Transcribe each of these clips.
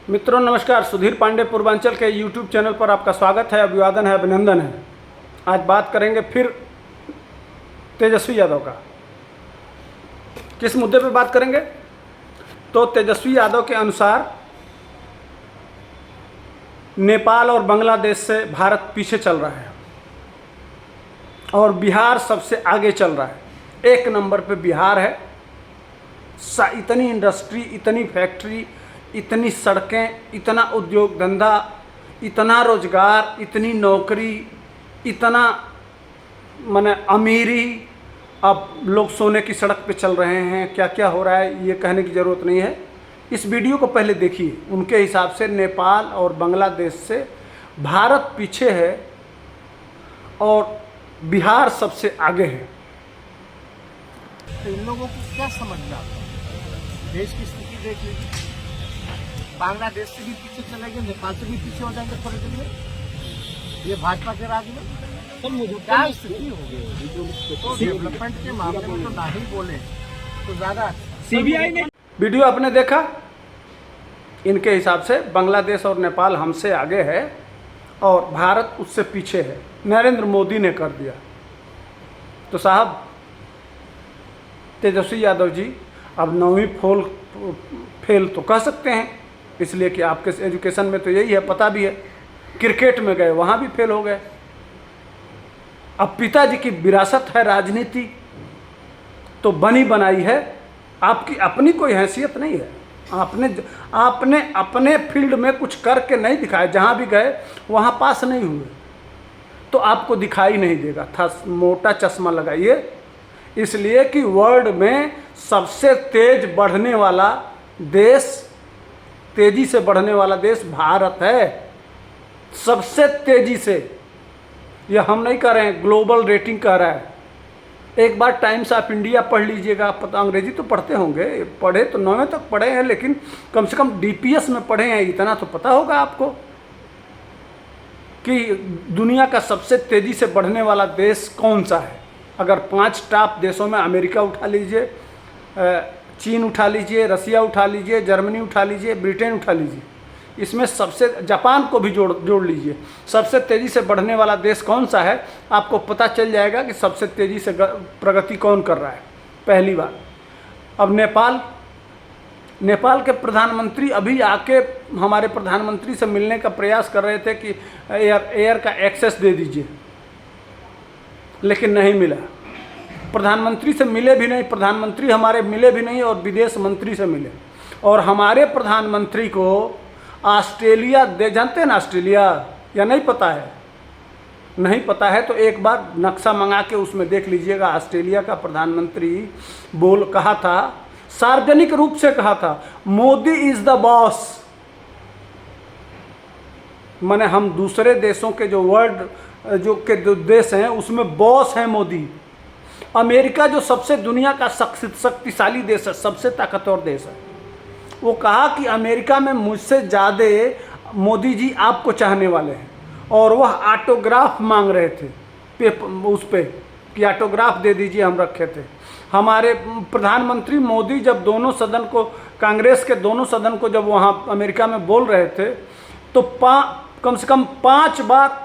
मित्रों नमस्कार। सुधीर पांडे पूर्वांचल के यूट्यूब चैनल पर आपका स्वागत है, अभिवादन है, अभिनंदन है। आज बात करेंगे फिर तेजस्वी यादव का। किस मुद्दे पे बात करेंगे? तो तेजस्वी यादव के अनुसार नेपाल और बांग्लादेश से भारत पीछे चल रहा है और बिहार सबसे आगे चल रहा है। एक नंबर पे बिहार है। इतनी इंडस्ट्री, इतनी फैक्ट्री, इतनी सड़कें, इतना उद्योग धंधा, इतना रोजगार, इतनी नौकरी, इतना माने अमीरी। अब लोग सोने की सड़क पे चल रहे हैं। क्या क्या हो रहा है ये कहने की ज़रूरत नहीं है। इस वीडियो को पहले देखिए। उनके हिसाब से नेपाल और बांग्लादेश से भारत पीछे है और बिहार सबसे आगे है। तो इन लोगों को क्या समझना आता है? देश की स्थिति देख लीजिए। बांग्लादेश से भी पीछे चलेंगे, नेपाल से भी पीछे हो जाएंगे थोड़े दिन में। ये भाजपा के राज में क्या स्थिति हो गई? तो डेवलपमेंट के मामले में तो ना ही बोले तो ज्यादा। सीबीआई ने वीडियो आपने देखा। इनके हिसाब से बांग्लादेश और नेपाल हमसे आगे है और भारत उससे पीछे है। नरेंद्र मोदी ने कर दिया। तो साहब तेजस्वी यादव जी अब 9वीं फेल तो कह सकते हैं, इसलिए कि आपके एजुकेशन में तो यही है, पता भी है। क्रिकेट में गए वहाँ भी फेल हो गए। अब पिताजी की विरासत है राजनीति, तो बनी बनाई है। आपकी अपनी कोई हैसियत नहीं है। आपने अपने फील्ड में कुछ करके नहीं दिखाया। जहाँ भी गए वहाँ पास नहीं हुए तो आपको दिखाई नहीं देगा। था मोटा चश्मा लगाइए, इसलिए कि वर्ल्ड में सबसे तेज बढ़ने वाला देश, तेजी से बढ़ने वाला देश भारत है। सबसे तेजी से। यह हम नहीं कह रहे हैं, ग्लोबल रेटिंग कह रहा है। एक बार टाइम्स ऑफ इंडिया पढ़ लीजिएगा। पता अंग्रेजी तो पढ़ते होंगे, पढ़े तो 9वीं तक पढ़े हैं, लेकिन कम से कम डीपीएस में पढ़े हैं। इतना तो पता होगा आपको कि दुनिया का सबसे तेजी से बढ़ने वाला देश कौन सा है। अगर 5 टॉप देशों में अमेरिका उठा लीजिए, चीन उठा लीजिए, रसिया उठा लीजिए, जर्मनी उठा लीजिए, ब्रिटेन उठा लीजिए, इसमें सबसे जापान को भी जोड़ लीजिए। सबसे तेज़ी से बढ़ने वाला देश कौन सा है, आपको पता चल जाएगा कि सबसे तेज़ी से प्रगति कौन कर रहा है। पहली बात। अब नेपाल के प्रधानमंत्री अभी आके हमारे प्रधानमंत्री से मिलने का प्रयास कर रहे थे कि एयर का एक्सेस दे दीजिए, लेकिन नहीं मिला। प्रधानमंत्री से मिले भी नहीं, प्रधानमंत्री हमारे मिले भी नहीं और विदेश मंत्री से मिले। और हमारे प्रधानमंत्री को ऑस्ट्रेलिया जानते हैं ना ऑस्ट्रेलिया, या नहीं पता है? नहीं पता है तो एक बार नक्शा मंगा के उसमें देख लीजिएगा। ऑस्ट्रेलिया का प्रधानमंत्री कहा था, सार्वजनिक रूप से कहा था, मोदी इज द बॉस। माने हम दूसरे देशों के जो वर्ल्ड जो देश हैं उसमें बॉस हैं मोदी। अमेरिका जो सबसे दुनिया का शक्तिशाली देश है, सबसे ताकतवर देश है, वो कहा कि अमेरिका में मुझसे ज़्यादा मोदी जी आपको चाहने वाले हैं। और वह ऑटोग्राफ मांग रहे थे उस पे कि ऑटोग्राफ दे दीजिए, हम रखे थे। हमारे प्रधानमंत्री मोदी जब दोनों सदन को, कांग्रेस के दोनों सदन को जब वहाँ अमेरिका में बोल रहे थे तो कम से कम 5 बार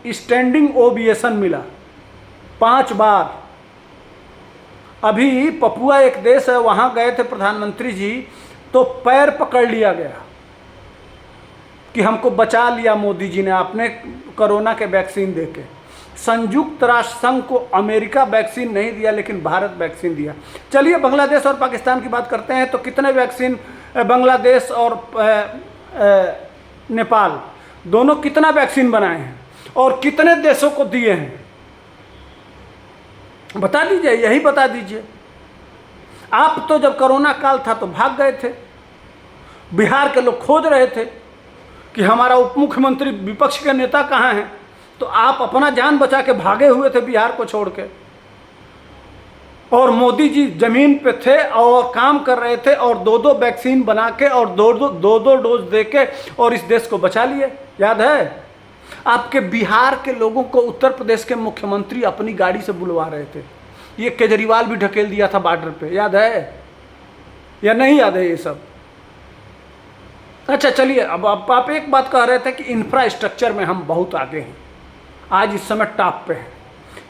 स्टैंडिंग ओवेशन मिला। 5 बार। अभी पपुआ एक देश है, वहाँ गए थे प्रधानमंत्री जी, तो पैर पकड़ लिया गया कि हमको बचा लिया मोदी जी ने, आपने कोरोना के वैक्सीन देके। संयुक्त राष्ट्र संघ को अमेरिका वैक्सीन नहीं दिया, लेकिन भारत वैक्सीन दिया। चलिए बांग्लादेश और पाकिस्तान की बात करते हैं। तो कितने वैक्सीन बांग्लादेश और नेपाल दोनों कितना वैक्सीन बनाए हैं और कितने देशों को दिए हैं, बता दीजिए। यही बता दीजिए। आप तो जब कोरोना काल था तो भाग गए थे। बिहार के लोग खोज रहे थे कि हमारा उप मुख्यमंत्री, विपक्ष के नेता कहाँ हैं, तो आप अपना जान बचा के भागे हुए थे बिहार को छोड़ के। और मोदी जी जमीन पे थे और काम कर रहे थे और 2-2 वैक्सीन बना के और 2-2 डोज दे के और इस देश को बचा लिए। याद है? आपके बिहार के लोगों को उत्तर प्रदेश के मुख्यमंत्री अपनी गाड़ी से बुलवा रहे थे। ये केजरीवाल भी ढकेल दिया था बॉर्डर पे, याद है या नहीं याद है ये सब? अच्छा चलिए, अब आप एक बात कह रहे थे कि इंफ्रास्ट्रक्चर में हम बहुत आगे हैं, आज इस समय टॉप पे हैं।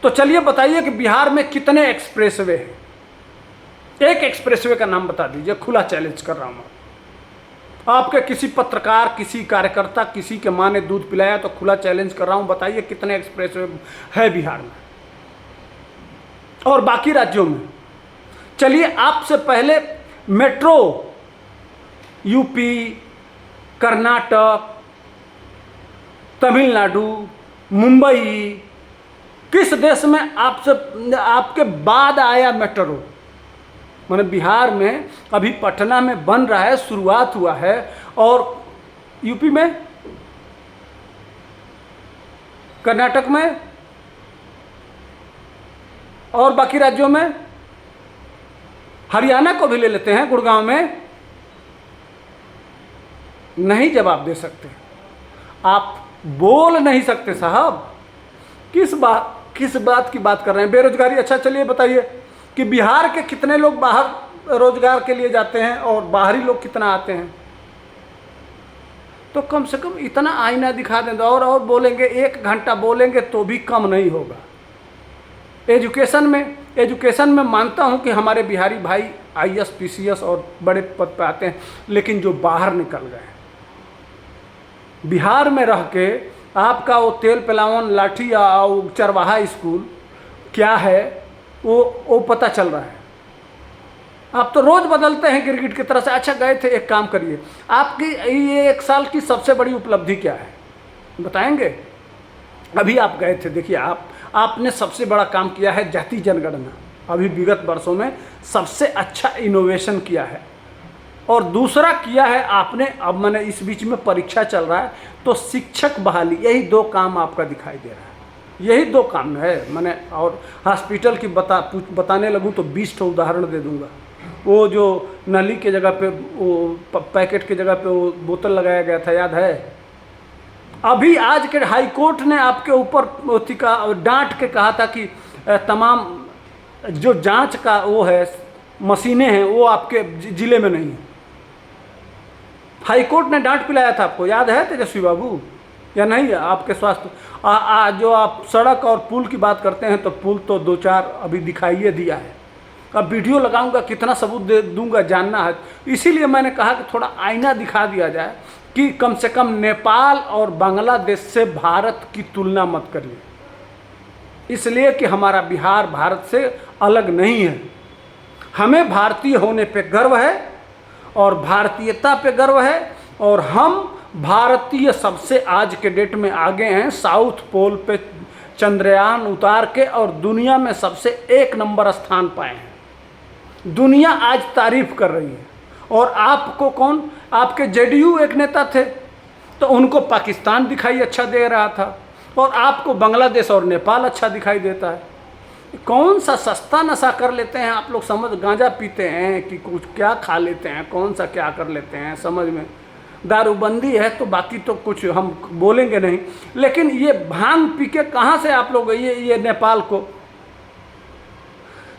तो चलिए बताइए कि बिहार में कितने एक्सप्रेसवे हैं? एक एक्सप्रेसवे का नाम बता दीजिए, खुला चैलेंज कर रहा हूँ। आपके किसी पत्रकार, किसी कार्यकर्ता, किसी के माँ ने दूध पिलाया तो खुला चैलेंज कर रहा हूँ, बताइए कितने एक्सप्रेसवे है बिहार में और बाकी राज्यों में। चलिए आपसे पहले मेट्रो यूपी, कर्नाटक, तमिलनाडु, मुंबई, किस देश में आपके बाद आया मेट्रो? मैंने बिहार में अभी पटना में बन रहा है, शुरुआत हुआ है, और यूपी में, कर्नाटक में और बाकी राज्यों में, हरियाणा को भी ले लेते हैं, गुड़गांव में। नहीं जवाब दे सकते, आप बोल नहीं सकते साहब। किस बात की बात कर रहे हैं? बेरोजगारी। अच्छा चलिए बताइए कि बिहार के कितने लोग बाहर रोजगार के लिए जाते हैं और बाहरी लोग कितना आते हैं? तो कम से कम इतना आईना दिखा दें। और बोलेंगे, 1 घंटा बोलेंगे तो भी कम नहीं होगा। एजुकेशन में मानता हूं कि हमारे बिहारी भाई IAS PCS और बड़े पद पर आते हैं, लेकिन जो बाहर निकल गए, बिहार में रह के आपका वो तेल पिलावन लाठी या चरवाहा स्कूल क्या है वो पता चल रहा है। आप तो रोज बदलते हैं गिरगिट की तरह से। अच्छा गए थे, एक काम करिए, आपकी ये 1 साल की सबसे बड़ी उपलब्धि क्या है बताएंगे? अभी आप गए थे, देखिए आपने सबसे बड़ा काम किया है जाति जनगणना। अभी विगत वर्षों में सबसे अच्छा इनोवेशन किया है। और दूसरा किया है आपने, अब मैंने इस बीच में परीक्षा चल रहा है तो शिक्षक बहाली, यही 2 काम आपका दिखाई दे रहा है। यही 2 काम है मैंने। और हॉस्पिटल की बताने लगूँ तो 20 ठो उदाहरण दे दूंगा। वो जो नली के जगह पे, वो पैकेट की जगह पे वो बोतल लगाया गया था, याद है? अभी आज के हाई कोर्ट ने आपके ऊपर डांट के कहा था कि तमाम जो जांच का वो है मशीनें हैं वो आपके जिले में नहीं है। हाई कोर्ट ने डांट पिलाया था आपको, याद है तेजस्वी बाबू या नहीं है? आपके स्वास्थ्य जो आप सड़क और पुल की बात करते हैं तो पुल तो 2-4 अभी दिखाइए दिया है। अब वीडियो लगाऊंगा, कितना सबूत दे दूंगा जानना है। इसीलिए मैंने कहा कि थोड़ा आईना दिखा दिया जाए कि कम से कम नेपाल और बांग्लादेश से भारत की तुलना मत करिए, इसलिए कि हमारा बिहार भारत से अलग नहीं है। हमें भारतीय होने पे गर्व है और भारतीयता पे गर्व है, और हम भारतीय सबसे आज के डेट में आगे हैं। साउथ पोल पे चंद्रयान उतार के और दुनिया में सबसे 1 नंबर स्थान पाए हैं। दुनिया आज तारीफ कर रही है। और आपको कौन, आपके JDU एक नेता थे तो उनको पाकिस्तान दिखाई अच्छा दे रहा था, और आपको बांग्लादेश और नेपाल अच्छा दिखाई देता है। कौन सा सस्ता नशा कर लेते हैं आप लोग, समझ, गांजा पीते हैं कि कुछ क्या खा लेते हैं, कौन सा क्या कर लेते हैं समझ में। दारूबंदी है तो बाकी तो कुछ हम बोलेंगे नहीं, लेकिन ये भांग पी के कहाँ से आप लोग ये नेपाल को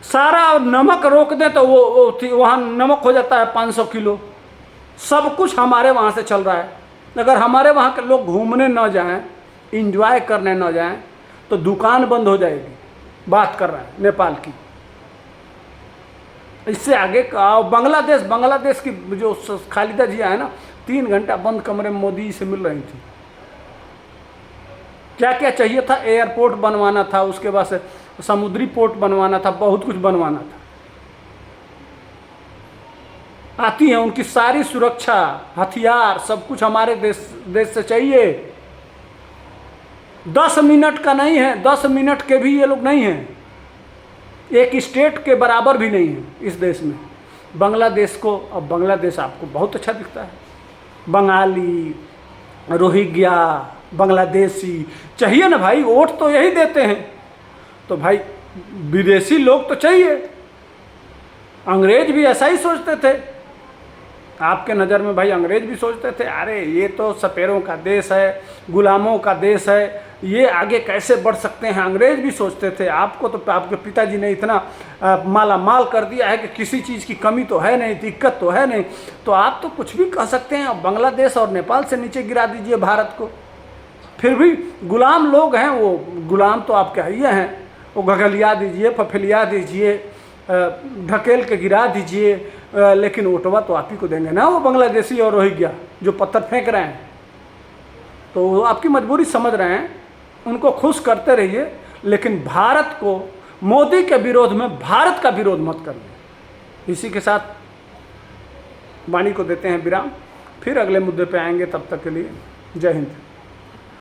सारा नमक रोक दें तो वो वहाँ नमक हो जाता है 500 किलो। सब कुछ हमारे वहाँ से चल रहा है। अगर हमारे वहाँ के लोग घूमने न जाएं, इंजॉय करने न जाएं तो दुकान बंद हो जाएगी। बात कर रहा है नेपाल की। इससे आगे बांग्लादेश की जो खालिदा जिया है ना, 3 घंटा बंद कमरे में मोदी से मिल रही थी। क्या क्या चाहिए था? एयरपोर्ट बनवाना था, उसके बाद से समुद्री पोर्ट बनवाना था, बहुत कुछ बनवाना था। आती हैं, उनकी सारी सुरक्षा, हथियार, सब कुछ हमारे देश से चाहिए। 10 मिनट का नहीं है, 10 मिनट के भी ये लोग नहीं हैं, एक स्टेट के बराबर भी नहीं है इस देश में। बांग्लादेश को, अब बांग्लादेश आपको बहुत अच्छा दिखता है। बंगाली, रोहिंग्या, बांग्लादेशी चाहिए ना भाई, वोट तो यही देते हैं। तो भाई विदेशी लोग तो चाहिए। अंग्रेज भी ऐसा ही सोचते थे आपके नज़र में भाई, अंग्रेज भी सोचते थे अरे ये तो सपेरों का देश है, गुलामों का देश है, ये आगे कैसे बढ़ सकते हैं। अंग्रेज भी सोचते थे, आपको तो आपके पिताजी ने इतना माला माल कर दिया है कि किसी चीज़ की कमी तो है नहीं, दिक्कत तो है नहीं, तो आप तो कुछ भी कह सकते हैं। अब बांग्लादेश और नेपाल से नीचे गिरा दीजिए भारत को, फिर भी गुलाम लोग हैं, वो गुलाम तो आप कहिए हैं, वो घगलिया दीजिए, फफलिया दीजिए, ढकेल के गिरा दीजिए, लेकिन वोटवा तो आप ही को देंगे ना, वो बांग्लादेशी और रोहिंग्या जो पत्थर फेंक रहे हैं। तो वो आपकी मजबूरी समझ रहे हैं, उनको खुश करते रहिए, लेकिन भारत को, मोदी के विरोध में भारत का विरोध मत करिए। इसी के साथ वाणी को देते हैं विराम, फिर अगले मुद्दे पे आएंगे। तब तक के लिए जय हिंद।